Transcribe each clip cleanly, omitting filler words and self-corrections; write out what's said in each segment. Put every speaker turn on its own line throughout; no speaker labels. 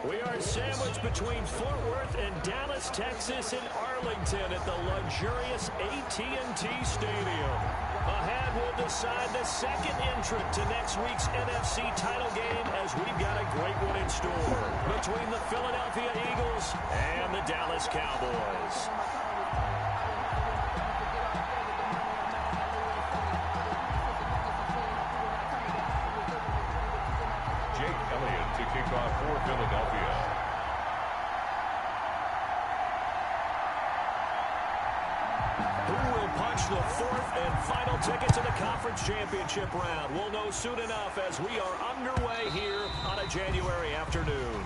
We are sandwiched between Fort Worth and Dallas, Texas, and Arlington at the luxurious AT&T Stadium. Ahead, we'll decide the second entrant to next week's NFC title game as we've got a great one in store between the Philadelphia Eagles and the Dallas Cowboys.
To kick off for Philadelphia.
Who will punch the fourth and final ticket to the conference championship round? We'll know soon enough as we are underway here on a January afternoon.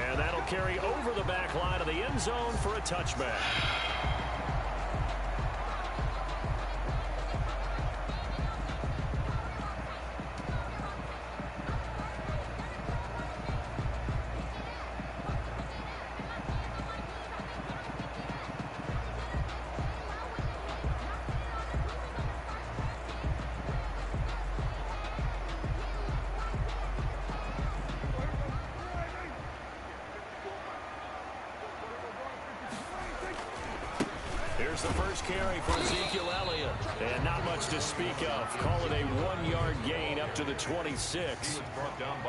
And that'll carry over the back line of the end zone for a touchback. Here's the first carry for Ezekiel Elliott. And not much to speak of. Call it a 1-yard gain up to the 26.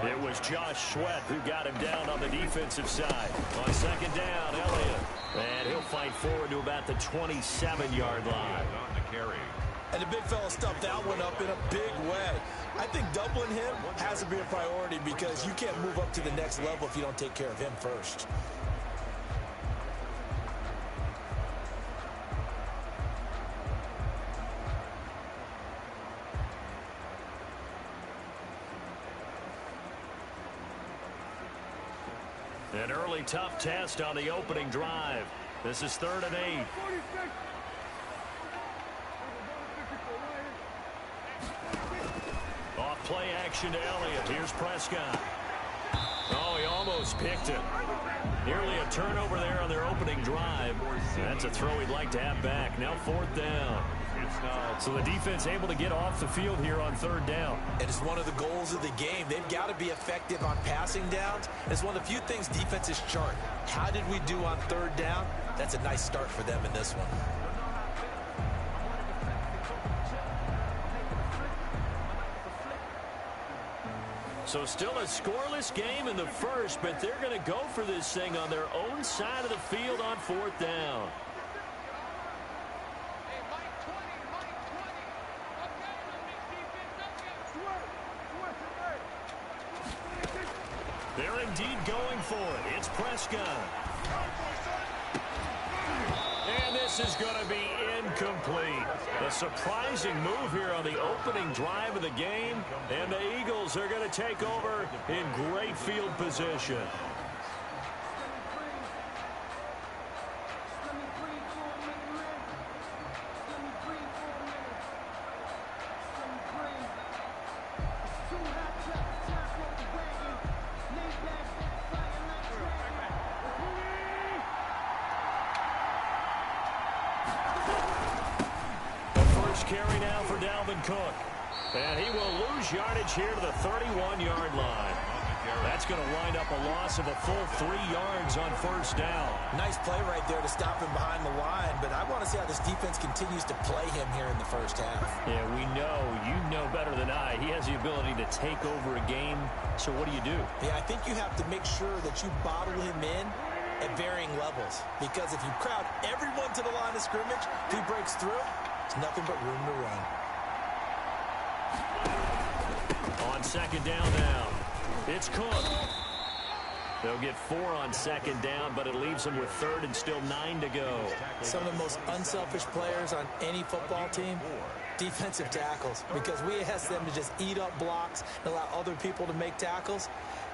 It was Josh Sweat who got him down on the defensive side. On second down, Elliott. And he'll fight forward to about the 27-yard line.
And the big fella stuffed that one up in a big way. I think doubling him has to be a priority because you can't move up to the next level if you don't take care of him first.
An early tough test on the opening drive. This is 3rd and 8. Off play action to Elliott. Here's Prescott. Oh, he almost picked it. Nearly a turnover there on their opening drive. That's a throw he'd like to have back. Now 4th down. So the defense able to get off the field here on 3rd down.
And it's one of the goals of the game. They've got to be effective on passing downs. It's one of the few things defenses chart. How did we do on 3rd down? That's a nice start for them in this one.
So still a scoreless game in the first, but they're going to go for this thing on their own side of the field on 4th down. They're indeed going for it. It's Prescott. And this is going to be incomplete. A surprising move here on the opening drive of the game. And the Eagles are going to take over in great field position. Carry now for Dalvin Cook. And he will lose yardage here to the 31-yard line. That's going to wind up a loss of a full 3 yards on 1st down.
Nice play right there to stop him behind the line, but I want to see how this defense continues to play him here in the first half.
Yeah, we know. You know better than I. He has the ability to take over a game. So what do you do?
Yeah, I think you have to make sure that you bottle him in at varying levels. Because if you crowd everyone to the line of scrimmage, if he breaks through, it's nothing but room to run.
On 2nd down now, it's Cook. They'll get 4 on 2nd down, but it leaves them with 3rd and still 9 to go.
Some of the most unselfish players on any football team, defensive tackles, because we ask them to just eat up blocks and allow other people to make tackles.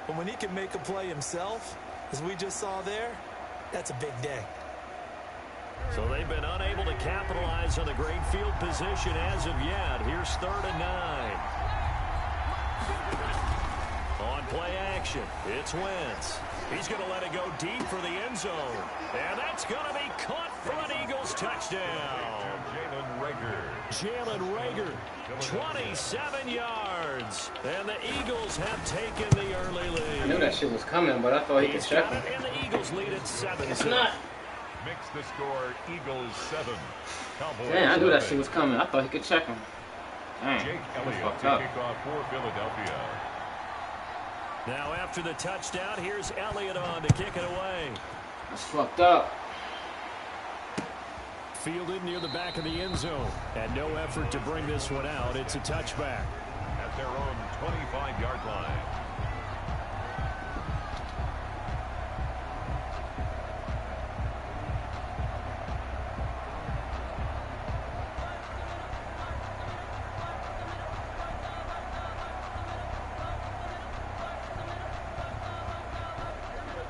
But when he can make a play himself, as we just saw there, that's a big day.
So they've been unable to capitalize on the great field position as of yet. Here's 3rd and 9. On play action. It's Wentz. He's going to let it go deep for the end zone. And that's going to be caught for an Eagles touchdown. Jalen Reagor, 27 yards. And the Eagles have taken the early lead.
I knew that shit was coming, but I thought he could check him.
And the Eagles lead at 7.
It's not.
Makes the score Eagles 7. Cowboys.
Damn, I knew that shit was coming. I thought he could check him. Dang,
Jake Elliott
fucked
to
up.
kick off for Philadelphia.
Now after the touchdown, here's Elliott on to kick it away.
That's fucked up.
Fielded near the back of the end zone. And no effort to bring this one out. It's a touchback.
At their own 25-yard line.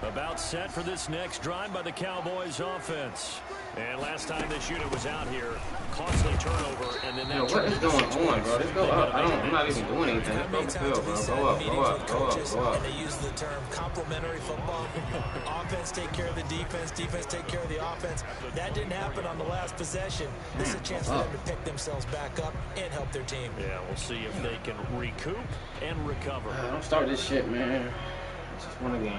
About set for this next drive by the Cowboys offense. And last time this unit was out here, costly turnover, and then that.
Yo, what is going on, bro? Just go up. I'm not even doing anything. Just go up the field, bro. Go up, go up, go up, go up.
And they use the term complementary football. Offense take care of the defense, defense take care of the offense. That didn't happen on the last possession. This is a chance for them to pick themselves back up and help their team.
Yeah, we'll see if they can recoup and recover.
Don't start this shit, man. It's just one game.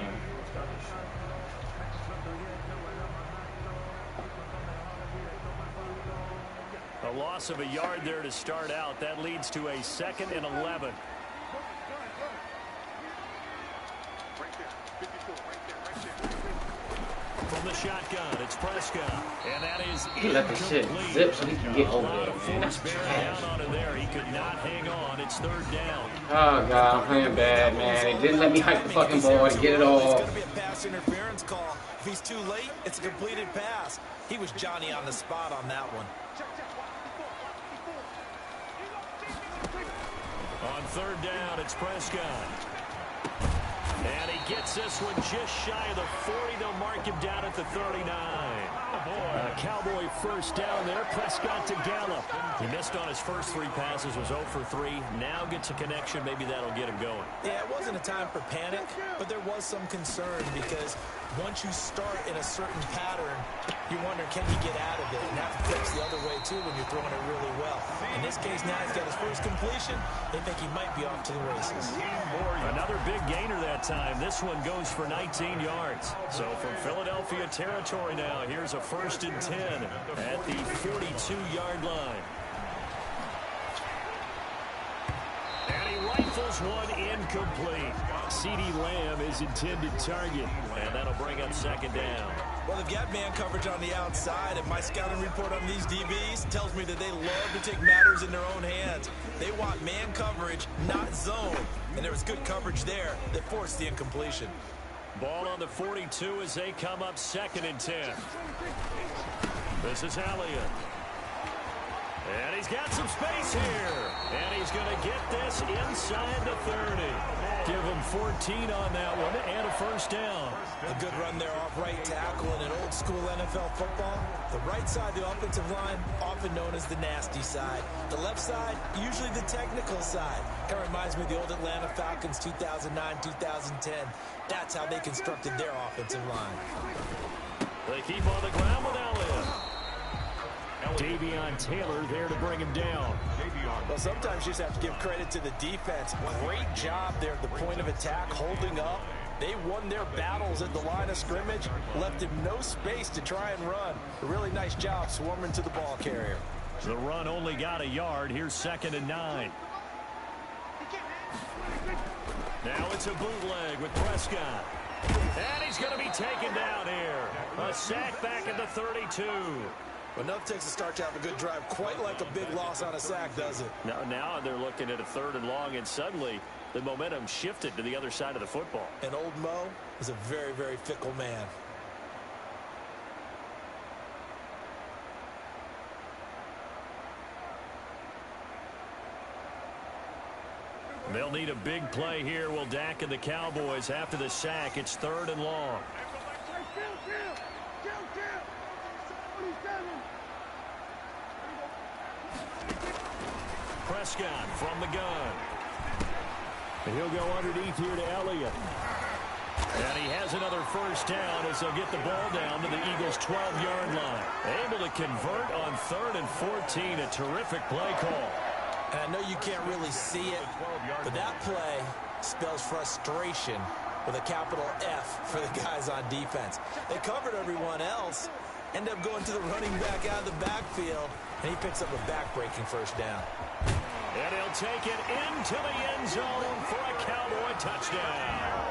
A loss of a yard there to start out. That leads to a 2nd and 11. From the shotgun, it's Prescott. And that is
He let the shit zip so he can get over there, man. That's
bearing
trash.
down onto there. He could not hang on. It's 3rd down.
Oh, God, I'm playing bad, man. They didn't let me hike the fucking ball to get it all.
It's going to be a pass interference call. If he's too late, it's a completed pass. He was Johnny on the spot on that one.
On 3rd down, it's Prescott. And he gets this one just shy of the 40. They'll mark him down at the 39. Cowboy first down there. Prescott to Gallup. He missed on his first 3 passes, was 0 for 3. Now gets a connection. Maybe that'll get him going.
Yeah, it wasn't a time for panic, but there was some concern because once you start in a certain pattern, you wonder, can he get out of it? And that flips the other way, too, when you're throwing it really well. In this case, now he's got his first completion. They think he might be off to the races.
Another big gainer that time. This one goes for 19 yards. So from Philadelphia territory now, here's a 1st and 10 at the 42-yard line. And he rifles one incomplete. CeeDee Lamb is intended target, and that'll bring up 2nd down.
Well, they've got man coverage on the outside, and my scouting report on these DBs tells me that they love to take matters in their own hands. They want man coverage, not zone. And there was good coverage there that forced the incompletion.
Ball on the 42 as they come up 2nd and 10. This is Elliott. And he's got some space here. And he's going to get this inside the 30. Give him 14 on that one and a 1st down.
A good run there off right tackle in an old school NFL football. The right side of the offensive line, often known as the nasty side. The left side, usually the technical side. Kind of reminds me of the old Atlanta Falcons 2009, 2010. That's how they constructed their offensive line.
They keep on the ground with Elliott. Davion Taylor there to bring him down.
Well, sometimes you just have to give credit to the defense. Great job there at the point of attack, holding up. They won their battles at the line of scrimmage, left him no space to try and run. A really nice job swarming to the ball carrier.
The run only got a yard. Here's 2nd and 9. Now it's a bootleg with Prescott. And he's going to be taken down here. A sack back at the 32.
Well, enough takes a start to have a good drive. Quite like a big loss on a sack, does it?
Now they're looking at a 3rd and long, and suddenly the momentum shifted to the other side of the football.
And old Mo is a very, very fickle man.
They'll need a big play here. Will Dak and the Cowboys after the sack. It's 3rd and long. Prescott from the gun. And he'll go underneath here to Elliott. And he has another first down as they'll get the ball down to the Eagles' 12-yard line. Able to convert on 3rd and 14. A terrific play call.
And I know you can't really see it, but that play spells frustration with a capital F for the guys on defense. They covered everyone else, end up going to the running back out of the backfield, and he picks up a back-breaking first down.
And he'll take it into the end zone for a Cowboy touchdown.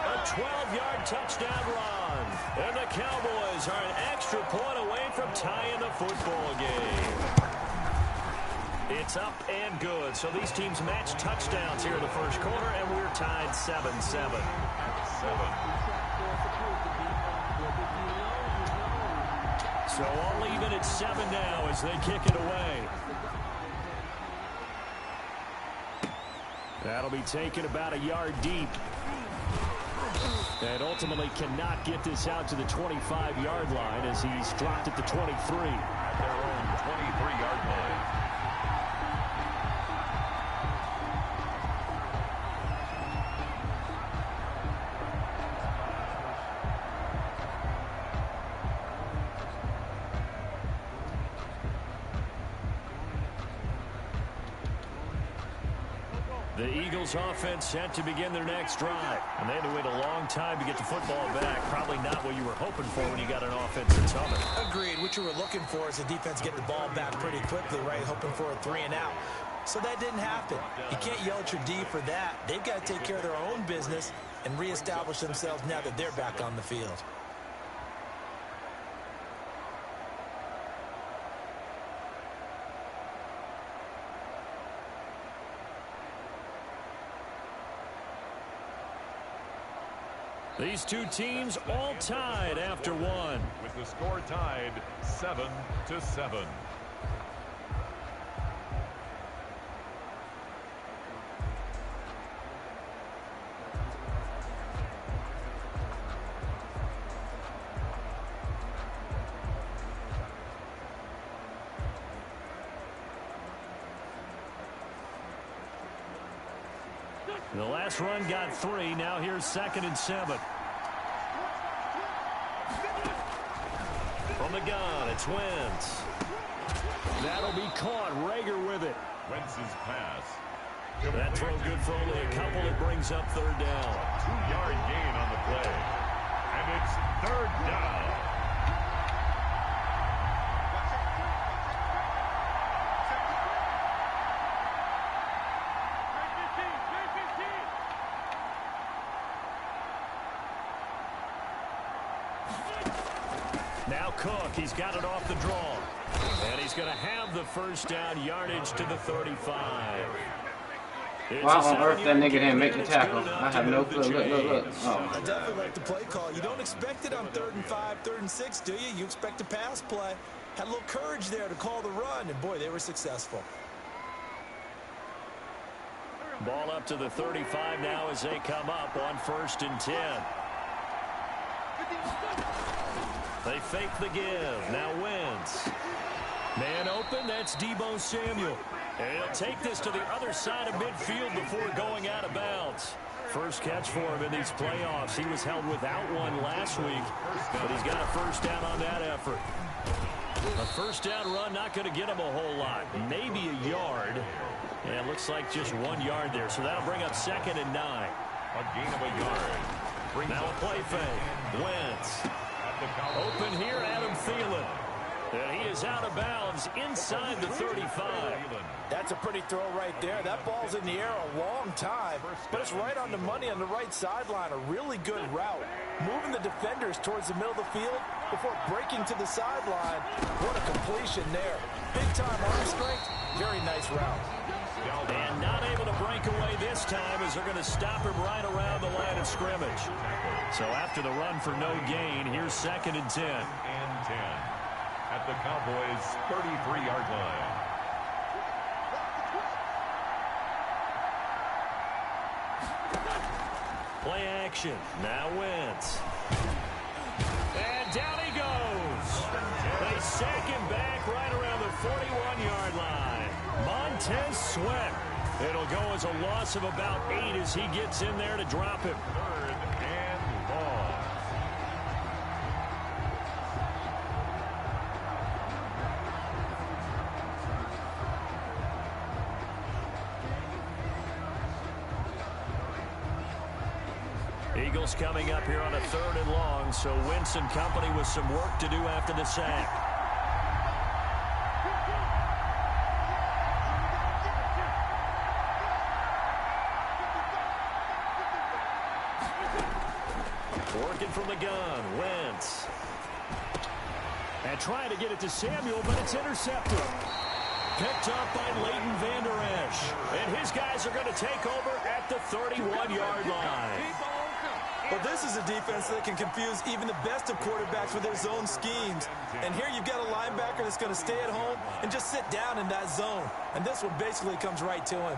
A 12-yard touchdown run. And the Cowboys are an extra point away from tying the football game. It's up and good. So these teams match touchdowns here in the first quarter, and we're tied 7-7. So all even at 7 now as they kick it away. That'll be taken about a yard deep. And ultimately cannot get this out to the 25-yard line as he's dropped at the 23.
At their own 23-yard line.
The Eagles offense set to begin their next drive. And they had to wait a long time to get the football back. Probably not what you were hoping for when you got an offense that's humming.
Agreed. What you were looking for is the defense get the ball back pretty quickly, right? Hoping for a 3 and out. So that didn't happen. You can't yell at your D for that. They've got to take care of their own business and reestablish themselves now that they're back on the field.
These two teams all tied after one.
With the score tied 7-7.
The last run got 3. Now here's 2nd and 7. From the gun, it's Wentz. That'll be caught. Rager with it.
Wentz's pass.
That throw good for only a couple. It brings up 3rd down.
2-yard gain on the play. And it's 3rd down.
Now Cook, he's got it off the draw. And he's going to have the first down, yardage to the 35.
Why on earth that nigga didn't make the tackle? I have no clue. Look. Oh.
I definitely like the play call. You don't expect it on 3rd and 5, 3rd and 6, do you? You expect a pass play. Had a little courage there to call the run, and boy, they were successful.
Ball up to the 35 now as they come up on 1st and 10. They fake the give. Now Wentz. Man open, that's Deebo Samuel. And he'll take this to the other side of midfield before going out of bounds. First catch for him in these playoffs. He was held without one last week, but he's got a first down on that effort. A first down run not going to get him a whole lot. Maybe a yard. And it looks like just 1 yard there. So that'll bring up 2nd and 9.
A gain of a yard.
Now a play fake. Wentz. Open here, Adam Thielen. And he is out of bounds inside the 35.
That's a pretty throw right there. That ball's in the air a long time, but it's right on the money on the right sideline. A really good route. Moving the defenders towards the middle of the field before breaking to the sideline. What a completion there. Big-time arm strength. Very nice route.
And not able to break away this time as they're going to stop him right around the line of scrimmage. So after the run for no gain, here's 2nd and 10.
And 10 at the Cowboys' 33-yard line.
Play action. Now Wentz. And down he goes. They sack him back right around the 41-yard line. Montez Sweat. It'll go as a loss of about 8 as he gets in there to drop him.
3rd
is coming up here on a 3rd and long, so Wentz and company with some work to do after the sack. Working from the gun, Wentz. And trying to get it to Samuel, but it's intercepted. Picked up by Leighton Vander Esch. And his guys are going to take over at the 31-yard line.
Well, this is a defense that can confuse even the best of quarterbacks with their zone schemes. And here you've got a linebacker that's going to stay at home and just sit down in that zone. And this one basically comes right to him.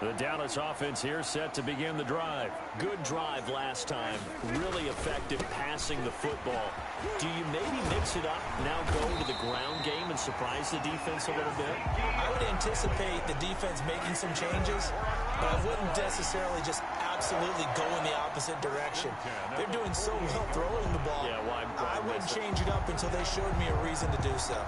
The Dallas offense here set to begin the drive. Good drive last time. Really effective passing the football. Do you maybe mix it up, now go to the ground game and surprise the defense a little bit?
I would anticipate the defense making some changes, but I wouldn't necessarily just absolutely go in the opposite direction. They're doing so well throwing the ball.
Yeah, why
I wouldn't change it up until they showed me a reason to do so.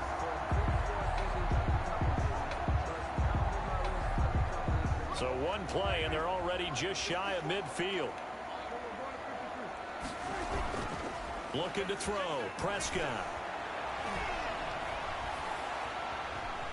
So one play, and they're already just shy of midfield. Looking to throw. Prescott.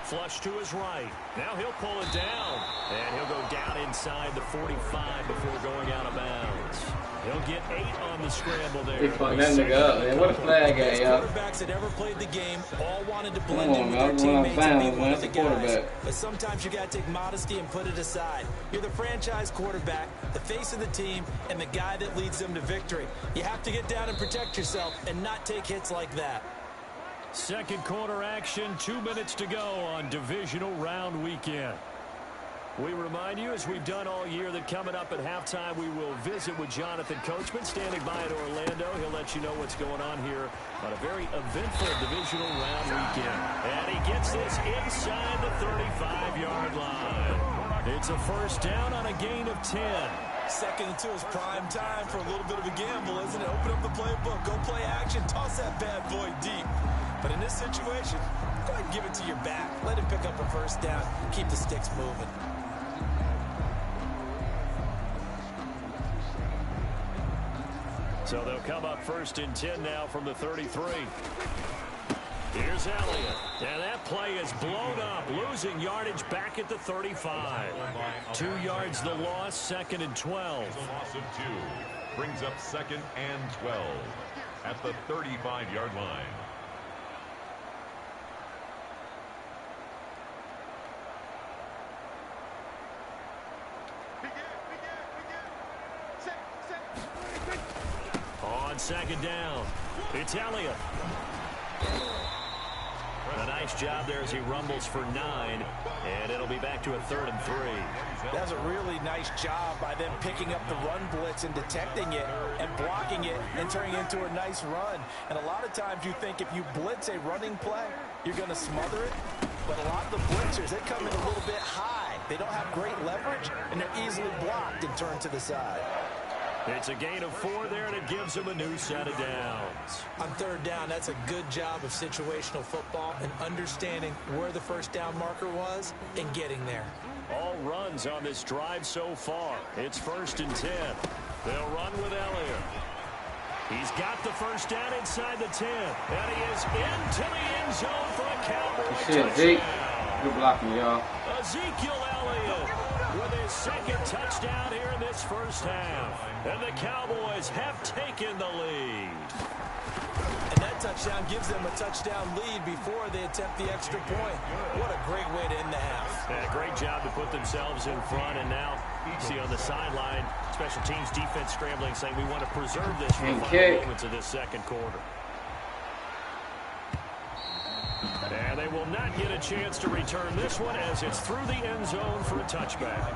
Flush to his right. Now he'll pull it down. And he'll go down inside the 45 before going out of bounds. He'll get 8 on the scramble there.
He fucked that nigga up, man. What a flag at, y'all.
Quarterbacks that ever played the game all wanted to blend in with their teammates and be one of the guys. But sometimes you got to take modesty and put it aside. You're the franchise quarterback, the face of the team, and the guy that leads them to victory. You have to get down and protect yourself and not take hits like that.
Second quarter action, 2 minutes to go on divisional round weekend. We remind you, as we've done all year, that coming up at halftime, we will visit with Jonathan Coachman, standing by in Orlando. He'll let you know what's going on here on a very eventful divisional round weekend. And he gets this inside the 35-yard line. It's a first down on a gain of 10.
2nd and 2 is prime time for a little bit of a gamble, isn't it? Open up the playbook, go play action, toss that bad boy deep. But in this situation, go ahead and give it to your back. Let him pick up a first down, keep the sticks moving.
So they'll come up 1st and 10 now from the 33. Here's Elliott. And that play is blown up, losing yardage back at the 35. 2 yards the loss, 2nd and 12.
The loss of 2 brings up 2nd and 12 at the 35-yard line.
On 2nd down, it's Elliott. A nice job there as he rumbles for 9, and it'll be back to a 3rd and 3.
That's a really nice job by them picking up the run blitz and detecting it and blocking it and turning it into a nice run. And a lot of times you think if you blitz a running play, you're going to smother it. But a lot of the blitzers, they come in a little bit high. They don't have great leverage, and they're easily blocked and turned to the side.
It's a gain of 4 there, and it gives them a new set of downs.
On 3rd down, that's a good job of situational football and understanding where the first down marker was and getting there.
All runs on this drive so far. It's 1st and 10. They'll run with Elliott. He's got the first down inside the 10. And he is into the end zone for a Cowboy touchdown.
Good blocking, y'all.
Ezekiel Elliott with his 2nd touchdown here in this first half. And the Cowboys have taken the lead.
And that touchdown gives them a touchdown lead before they attempt the extra point. What a great way to end the half.
And a great job to put themselves in front. And now, see on the sideline, special teams defense scrambling, saying we want to preserve this for the final moments of this 2nd quarter. And they will not get a chance to return this one as it's through the end zone for a touchback.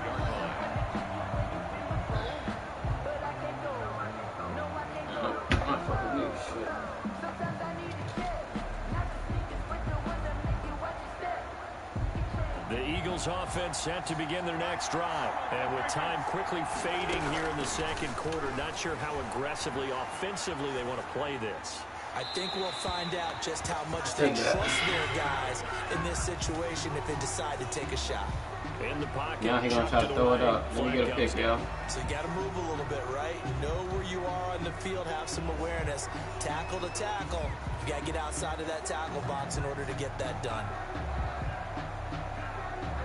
The Eagles offense set to begin their next drive. And with time quickly fading here in the 2nd quarter, not sure how aggressively, offensively they want to play this.
I think we'll find out just how much they trust their guys in this situation if they decide to take a shot.
In the pocket.
Now he's going to try to throw it up. Let me get a pick, y'all.
So you got to move a little bit, right? Know where you are on the field. Have some awareness. Tackle to tackle. You got to get outside of that tackle box in order to get that done.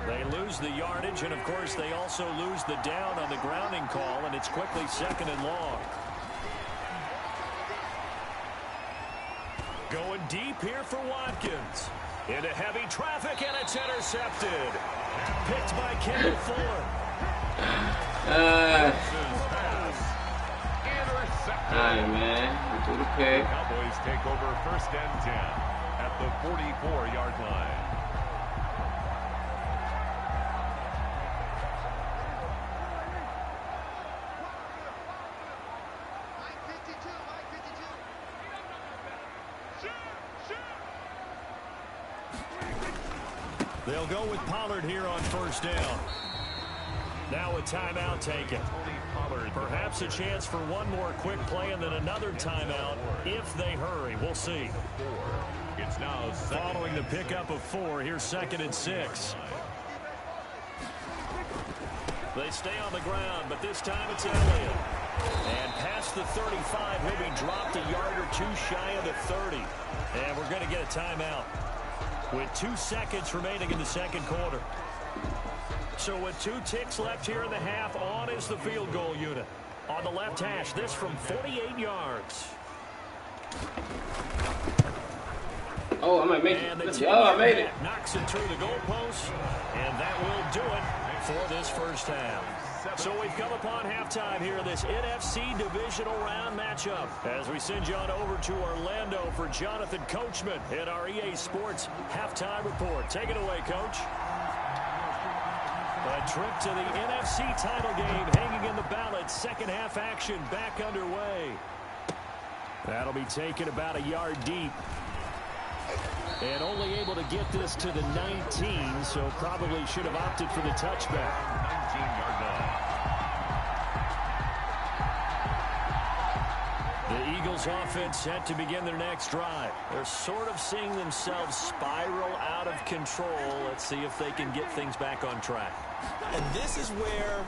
They lose the yardage, and, of course, they also lose the down on the grounding call, and it's quickly 2nd and long. Going deep here for Watkins. Into heavy traffic, and it's intercepted. Picked by Kendall Fuller.
Alright, man. We do the pick.
Cowboys take over 1st and 10 at the 44-yard line.
They'll go with Pollard here on 1st down. Now a timeout taken. Perhaps a chance for one more quick play and then another timeout if they hurry. We'll see.
It's now
following the pickup of 4. Here's 2nd and 6. They stay on the ground, but this time it's Elliott. And past the 35, he'll be dropped a yard or 2 shy of the 30. And we're going to get a timeout with 2 seconds remaining in the 2nd quarter. So with 2 ticks left here in the half, on is the field goal unit. On the left hash, this from 48 yards.
Oh, I might make it. Oh, I made it.
Knocks it through the goalpost, and that will do it for this 1st half. So we've come upon halftime here in this NFC divisional round matchup as we send you on over to Orlando for Jonathan Coachman in our EA Sports halftime report. Take it away, Coach. A trip to the NFC title game hanging in the balance. 2nd half action back underway. That'll be taken about a yard deep. And only able to get this to the 19, so probably should have opted for the touchback.
19-yard line.
The Eagles offense set to begin their next drive. They're sort of seeing themselves spiral out of control. Let's see if they can get things back on track.
And this is where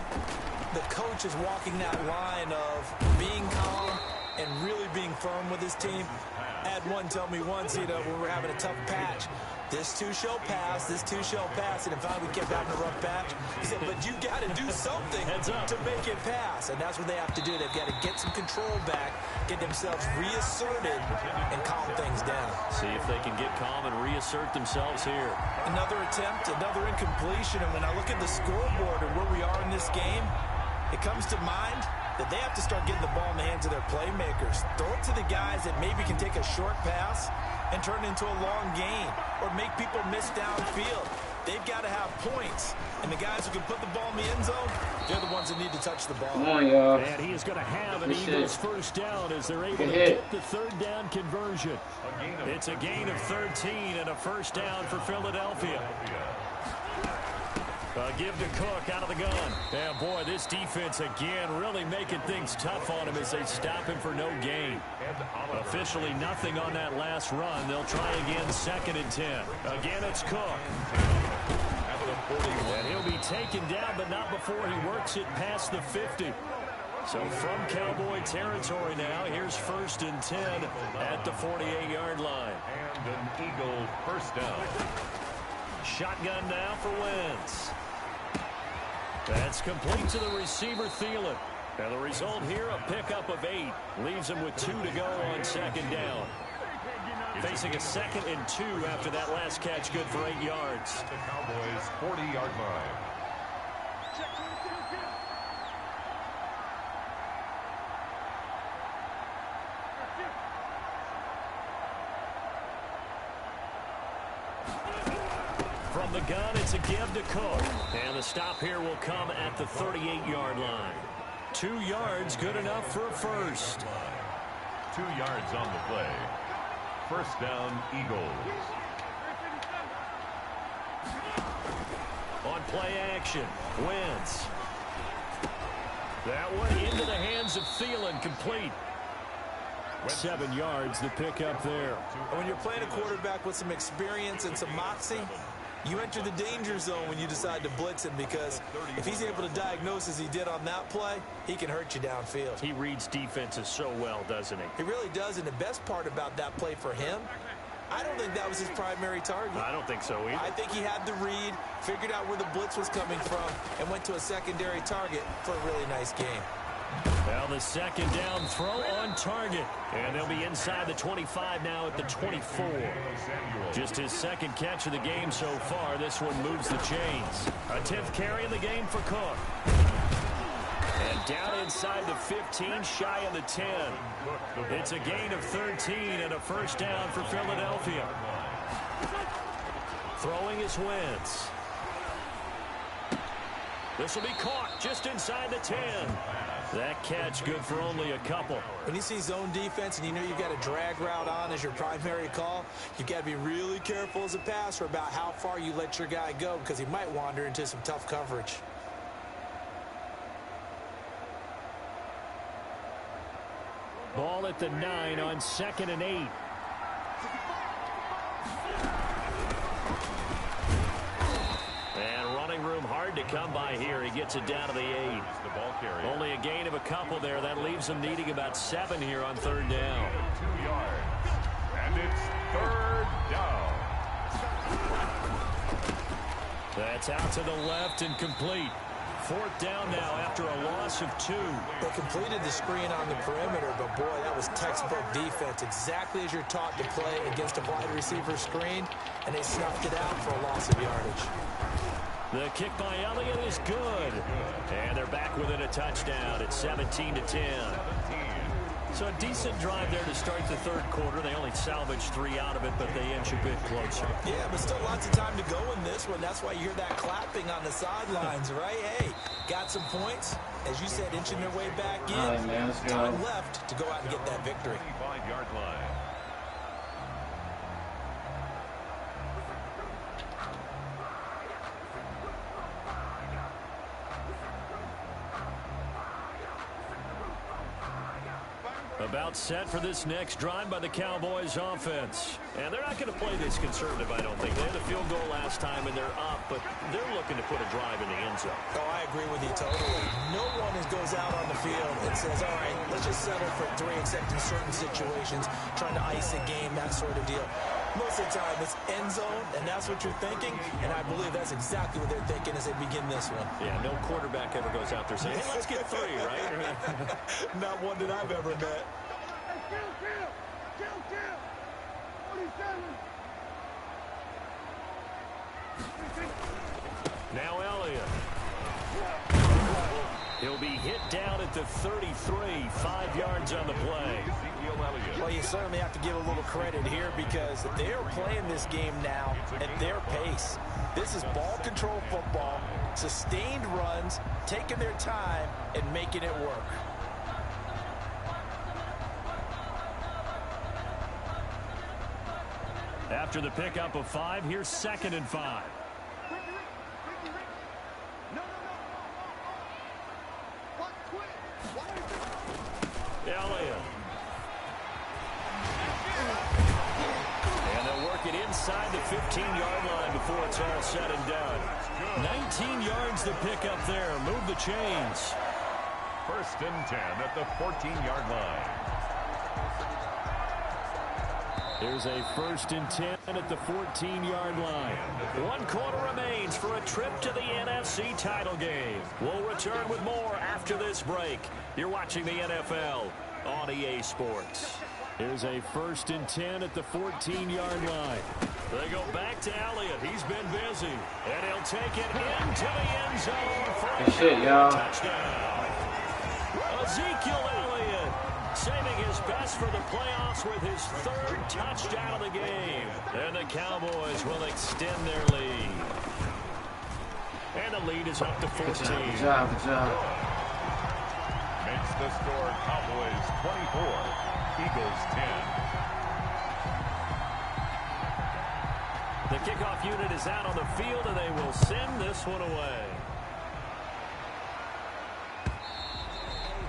the coach is walking that line of being calm and really being firm with his team. Had one tell me once, when we're having a tough patch, this too shall pass, this too shall pass, and in fact we kept having a rough patch. He said, but you got to do something to make it pass, and that's what they have to do. They've got to get some control back, get themselves reasserted, and calm things down.
See if they can get calm and reassert themselves here.
Another attempt, another incompletion, and when I look at the scoreboard and where we are in this game, it comes to mind that they have to start getting the ball in the hands of their playmakers. Throw it to the guys that maybe can take a short pass and turn it into a long gain or make people miss downfield. They've got to have points. And the guys who can put the ball in the end zone, they're the ones that need to touch the ball.
Come on, y'all.
And he is going to have an Eagles 1st down as they're able to get the 3rd down conversion. It's a gain of 13 and a 1st down for Philadelphia. Give to Cook out of the gun. Yeah, boy, this defense again really making things tough on him as they stop him for no gain. Officially nothing on that last run. They'll try again 2nd and 10. Again, it's Cook. And he'll be taken down, but not before he works it past the 50. So from Cowboy territory now, here's 1st and 10 at the 48-yard line.
And an Eagle 1st down.
Shotgun now for Wentz. That's complete to the receiver, Thielen. And the result here, a pickup of 8. Leaves him with 2 to go on 2nd down. Facing a 2nd and 2 after that last catch, good for 8 yards.
The Cowboys' 40-yard line.
From the gun, it's a give to Cook. And the stop here will come at the 38-yard line. 2 yards, good enough for a 1st.
2 yards on the play. 1st down, Eagles.
On play action, Wentz. That one into the hands of Thielen, complete. 7 yards, the pickup there.
When you're playing a quarterback with some experience and some moxie, You enter the danger zone when you decide to blitz him, because if he's able to diagnose as he did on that play, he can hurt you downfield.
He reads defenses so well, doesn't he?
He really does, and the best part about that play for him, I don't think that was his primary target.
I don't think so either.
I think he had the read, figured out where the blitz was coming from, and went to a secondary target for a really nice game.
Well, the second down throw on target. And they'll be inside the 25 now at the 24. Just his second catch of the game so far. This one moves the chains. A 10th carry in the game for Cook. And down inside the 15, shy of the 10. It's a gain of 13 and a first down for Philadelphia. Throwing is Wentz. This will be caught just inside the 10. That catch good for only a couple.
When you see zone defense and you know you've got a drag route on as your primary call, you've got to be really careful as a passer about how far you let your guy go, because he might wander into some tough coverage.
Ball at the 9 on 2nd and 8. And running room hard to come by here. He gets it down to the 8. Only a gain of a couple there. That leaves him needing about 7 here on 3rd down.
2 yards. And it's 3rd down.
That's out to the left and complete. 4th down now after a loss of 2.
They completed the screen on the perimeter, but boy, that was textbook defense. Exactly as you're taught to play against a wide receiver screen, and they snuffed it out for a loss of yardage.
The kick by Elliott is good. And they're back within a touchdown at 17-10. So a decent drive there to start the 3rd quarter. They only salvaged 3 out of it, but they inch a bit closer.
Yeah, but still lots of time to go in this one. That's why you hear that clapping on the sidelines, right? Hey, got some points. As you said, inching their way back in.
All right, man, let's go.
Time left to go out and get that victory.
25-yard line.
About set for this next drive by the Cowboys offense. And they're not going to play this conservative, I don't think. They had a field goal last time, and they're up, but they're looking to put a drive in the end zone.
Oh, I agree with you totally. No one goes out on the field and says, all right, let's just settle for 3, except in certain situations, trying to ice a game, that sort of deal. Most of the time, it's end zone, and that's what you're thinking, and I believe that's exactly what they're thinking as they begin this one.
Yeah, no quarterback ever goes out there saying, hey, let's get 3, right?
Not one that I've ever met.
Now Elliott. He'll be hit down at the 33, 5 yards on the play.
Well, you certainly have to give a little credit here, because they're playing this game now at their pace. This is ball control football, sustained runs, taking their time and making it work.
After the pickup of 5, here's 2nd and 5. Elliott. And they'll work it inside the 15-yard line before it's all said and done. 19 yards the pickup there. Move the chains.
1st and 10 at the 14-yard line.
Here's a 1st and 10 at the 14-yard line. 1 quarter remains for a trip to the NFC title game. We'll return with more after this break. You're watching the NFL on EA Sports. Here's a 1st and 10 at the 14-yard line. They go back to Elliott. He's been busy. And he'll take it into the end zone for a touchdown. Ezekiel Elliott saving his best for the playoffs with his 3rd touchdown of the game. And the Cowboys will extend their lead. And the lead is up to 14.
Good job.
Makes the score Cowboys 24, Eagles 10.
The kickoff unit is out on the field, and they will send this one away.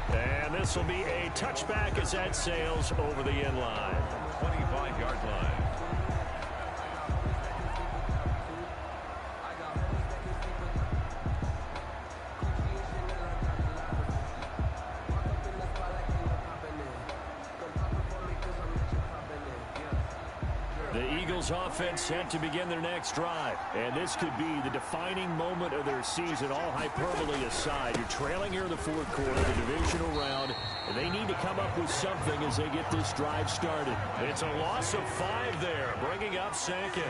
And this will be a touchback as that sails over the end line.
25-yard line.
Eagles offense set to begin their next drive. And this could be the defining moment of their season, all hyperbole aside. You're trailing here in the fourth quarter, the divisional round, and they need to come up with something as they get this drive started. It's a loss of 5 there, bringing up second.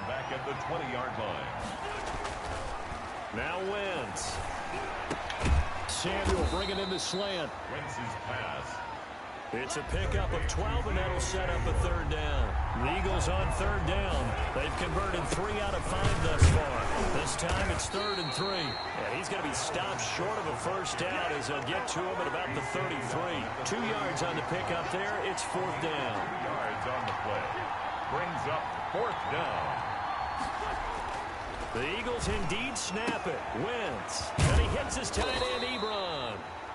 Back at the 20-yard line.
Now Wentz. Samuel bringing in the slant.
Wentz's pass.
It's a pickup of 12, and that'll set up a third down. The Eagles on third down. They've converted 3 out of 5 thus far. This time it's 3rd and 3. And he's going to be stopped short of a first down as they'll get to him at about the 33. 2 yards on the pickup there. It's 4th down.
2 yards on the play. Brings up 4th down.
The Eagles indeed snap it. Wentz. And he hits his tight end, Ebron.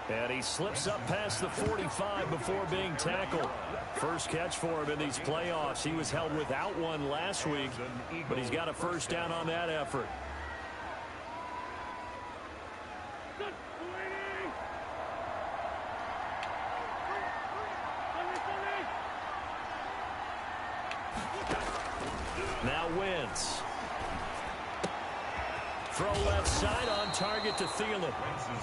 And he slips up past the 45 before being tackled. First catch for him in these playoffs. He was held without one last week, but he's got a first down on that effort. Now Wentz. Throw left side on target to Thielen.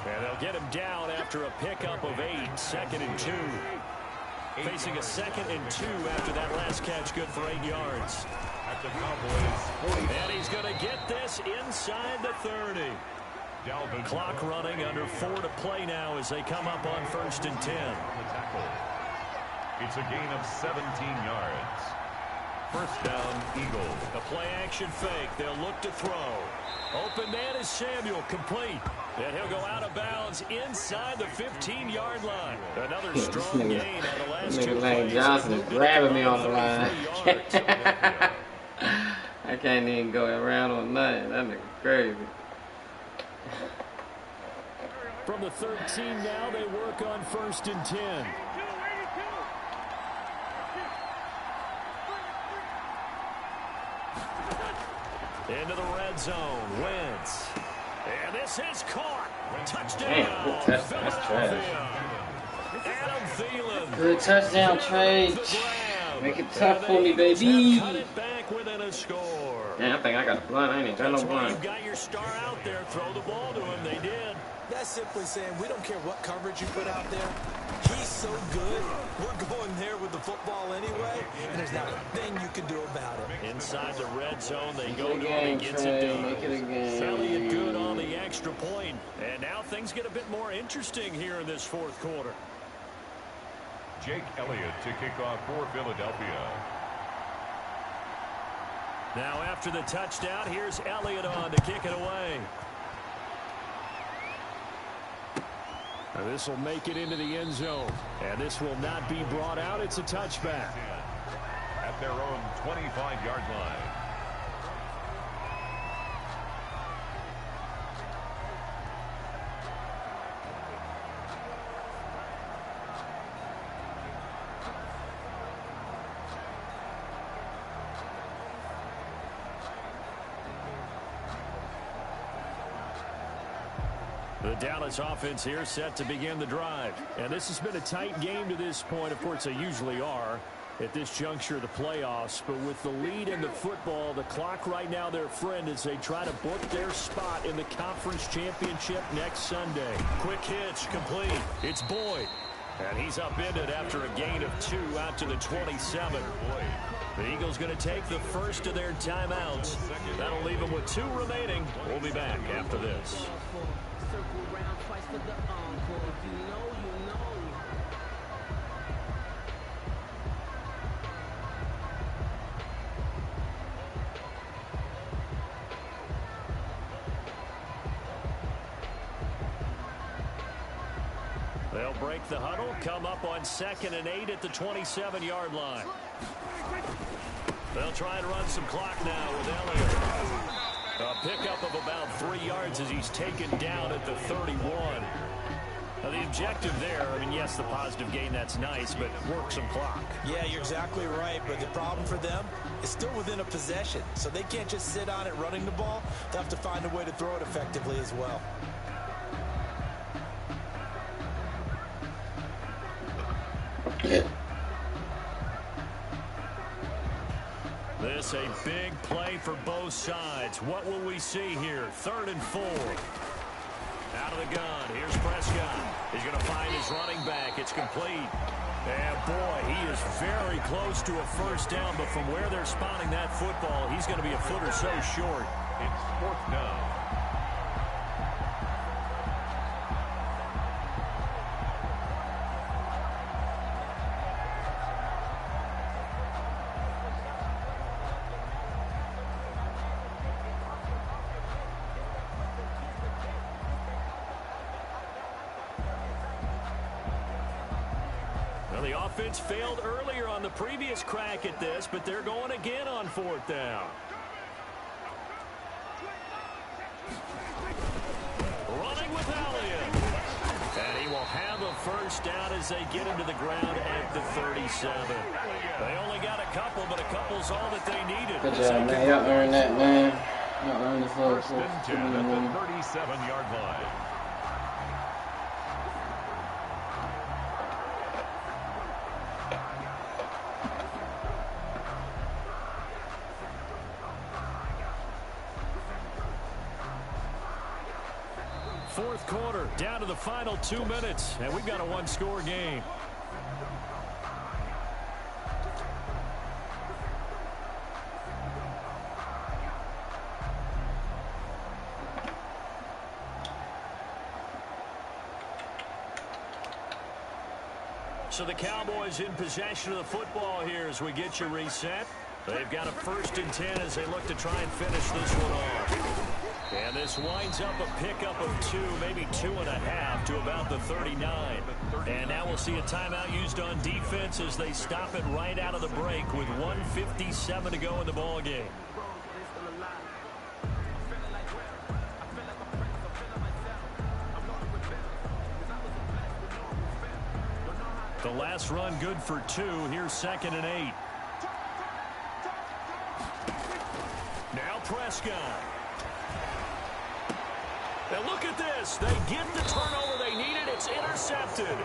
And they'll get him down after a pickup of 8. 2nd and 2. Facing a 2nd and 2 after that last catch. Good for 8 yards.
At the Cowboys.
And he's going to get this inside the 30. Clock running under 4 to play now as they come up on 1st and 10.
It's a gain of 17 yards. First down, Eagles.
The play action fake. They'll look to throw. Open man is Samuel, complete. And he'll go out of bounds inside the 15-yard line. Another strong gain on the last 2 plays.
Johnson is grabbing me on the line. I can't even go around on nothing. That nigga crazy.
From the 13 now, they work on 1st and 10. Into the red zone. Wentz. And this is caught. Touchdown.
Damn, good touch. That's trash.
Adam Thielen.
Good touchdown, Trey. Make it tough for me, baby.
Cut it back within a score.
Man, I think I got a blind. I ain't even got no blind.
You've got your star out there. Throw the ball to him. They did.
That's simply saying we don't care what coverage you put out there. He's so good. We're going there with the football anyway, and there's not a thing you can do about it.
Inside the red zone, they go to him. He gets it done.
Make it again.
Elliott good on the extra point. And now things get a bit more interesting here in this 4th quarter.
Jake Elliott to kick off for Philadelphia.
Now after the touchdown, here's Elliott on to kick it away. And this will make it into the end zone. And this will not be brought out. It's a touchback.
At their own 25-yard line.
The Dallas offense here set to begin the drive. And this has been a tight game to this point. Of course, they usually are at this juncture of the playoffs. But with the lead in the football, the clock right now their friend as they try to book their spot in the conference championship next Sunday. Quick hitch, complete. It's Boyd. And he's upended after a gain of 2 out to the 27. The Eagles going to take the first of their timeouts. That'll leave them with 2 remaining. We'll be back after this. They'll break the huddle, come up on 2nd and 8 at the 27-yard line. They'll try and run some clock now with Elliott. A pickup of about 3 yards as he's taken down at the 31. Now the objective there, I mean, yes, the positive gain, that's nice, but work some clock.
Yeah, you're exactly right, but the problem for them is still within a possession, so they can't just sit on it running the ball. They'll have to find a way to throw it effectively as well.
This a big play for both sides. What will we see here? 3rd and 4. Out of the gun. Here's Prescott. He's going to find his running back. It's complete. And, boy, he is very close to a first down, but from where they're spotting that football, he's going to be a foot or so short.
It's 4th down.
Well, the offense failed earlier on the previous crack at this, but they're going again on 4th down. Running with Elliott. And he will have a first down as they get him to the ground at the 37. They only got a couple, but a couple's all that they needed.
Good job, man. Y'all earned that, man. Y'all earned this little
1st and 10 at the 37-yard line.
Fourth quarter, down to the final 2 minutes, and we've got a one-score game. So the Cowboys in possession of the football here as we get you reset. They've got a 1st and 10 as they look to try and finish this one off. And this winds up a pickup of 2, maybe 2.5 to about the 39. And now we'll see a timeout used on defense as they stop it right out of the break with 1:57 to go in the ball game. The last run good for 2. Here's 2nd and 8. Now Prescott. Now look at this. They get the turnover they needed. It's intercepted.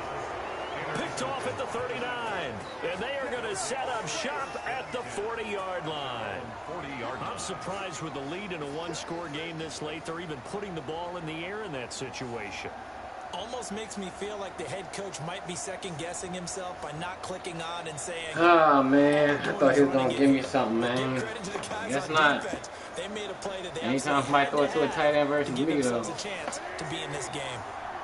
Picked off at the 39. And they are going to set up shop at the 40-yard line. I'm surprised with the lead in a one-score game this late. They're even putting the ball in the air in that situation.
Almost makes me feel like the head coach might be second-guessing himself by not clicking on and saying,
oh, man. I thought he was going to give me something, man. Guess not.
They made a play that they
anytime somebody throw it to a tight end versus me, though.
a chance to be in this game.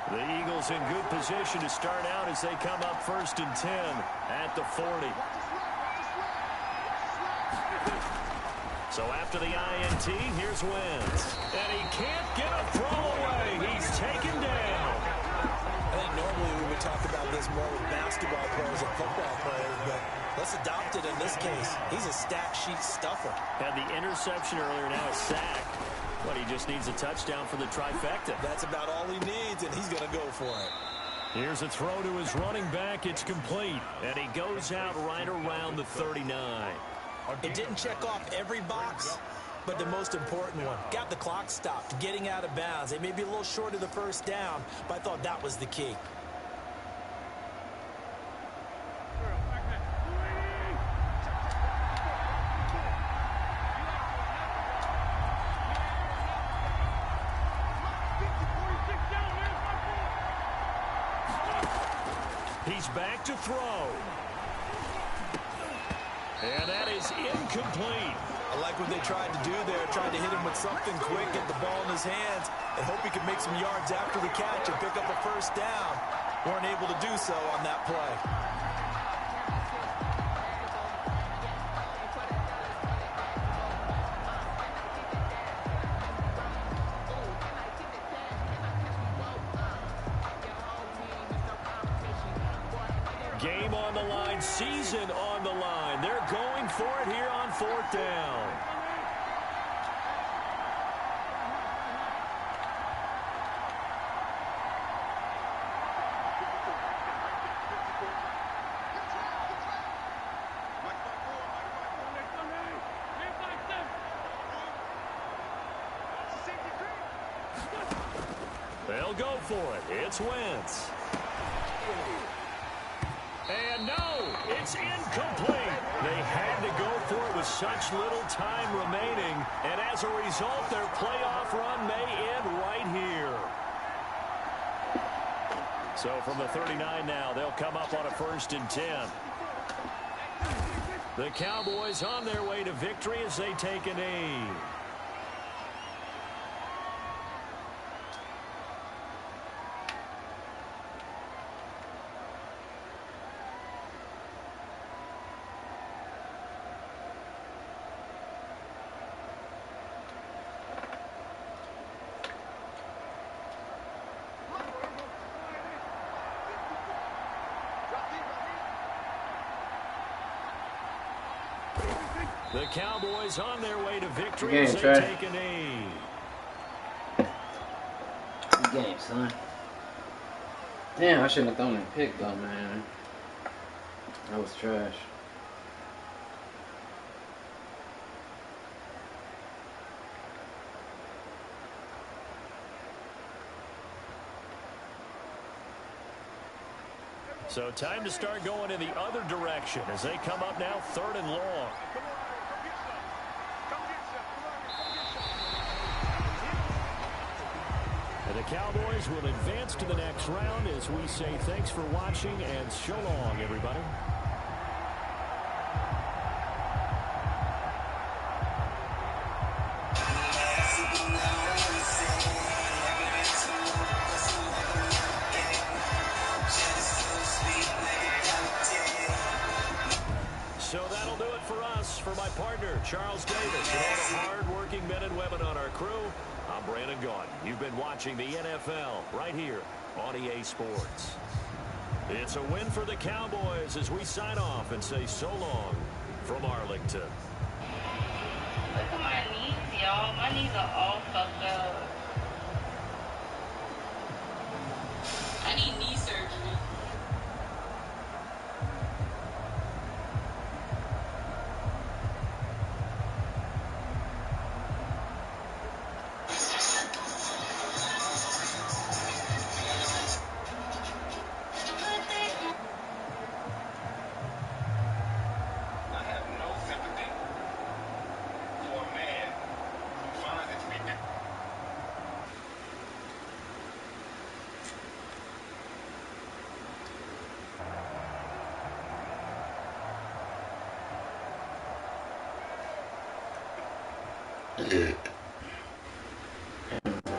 The Eagles in good position to start out as they come up 1st and 10 at the 40. So after the INT, here's Wentz. And he can't get a throw away. He's taken down.
I think normally we would talk about this more with basketball players and football players, but let's adopt it in this case. He's a stat sheet stuffer.
Had the interception earlier, now a sack. But he just needs a touchdown for the trifecta.
That's about all he needs, and he's going to go for it.
Here's a throw to his running back. It's complete. And he goes out right around the 39.
It didn't check off every box, but the most important one. Got the clock stopped, getting out of bounds. They may be a little short of the first down, but I thought that was the key.
He's back to throw. And that is incomplete.
I like what they tried to do there, tried to hit him with something quick, get the ball in his hands, and hope he could make some yards after the catch and pick up a first down. Weren't able to do so on that play.
Game on the line, season on the line. They're going for it here on 4th down. They'll go for it. It's Wentz. And no, it's incomplete. They had to go for it with such little time remaining, and as a result, their playoff run may end right here. So from the 39 now, they'll come up on a 1st and 10. The Cowboys on their way to victory as they take a knee. The Cowboys on their way to victory as they take a knee.
Good game, son. Damn, I shouldn't have thrown that pick, though, man. That was trash.
So time to start going in the other direction as they come up now 3rd and long. And the Cowboys will advance to the next round as we say thanks for watching and so long, everybody. So that'll do it for us. For my partner, Charles Davis, and all the hard-working men and women on our crew, I'm Brandon Gaudin. You've been watching the NFL right here on EA Sports. It's a win for the Cowboys as we sign off and say so long from Arlington.
Look at my knees, y'all. My knees are all fucked up. I need knee surgery.
Yeah.